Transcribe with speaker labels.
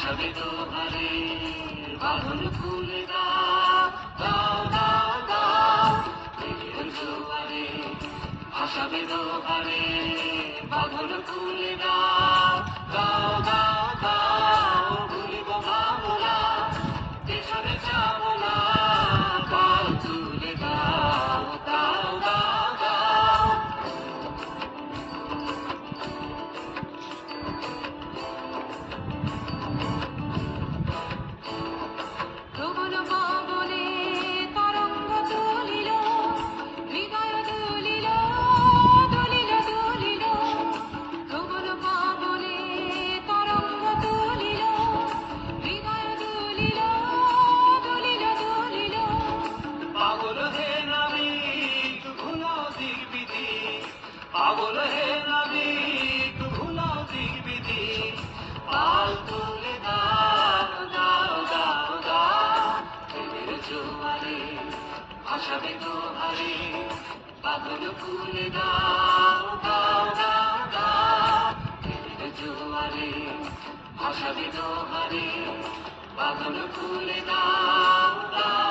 Speaker 1: ভাসাবে দোহারে বাঁধন খুলে দাও দাও দাও দাও প্রেমের জোয়ারে ভাসাবে দোহারে বাঁধন খুলে দাও দাও দাও দাও ভুলিব ভাবনা পেছনে যাব না পাল তুলে দাও দাও দাও দাও
Speaker 2: প্রবল পবনে তরঙ্গ তুলিল হৃদয় দুলিল দুলিল দুলিল প্রবল পবনে তরঙ্গ তুলিল হৃদয় দুলিল দুলিল দুলিল
Speaker 1: পাগল হে নামি তু ভুলাও দিক বিধি পাগল হে নামি তু ভুলাও দিক বিধি পাল তুলে দাও দাও দাও দাও প্রেমের জোয়ারে ভাসাবে দোহারে বাঁধন খুলে দাও দাও দাও দাও প্রেমের জোয়ারে ভাসাবে দোহারে বাঁধন খুলে দাও দাও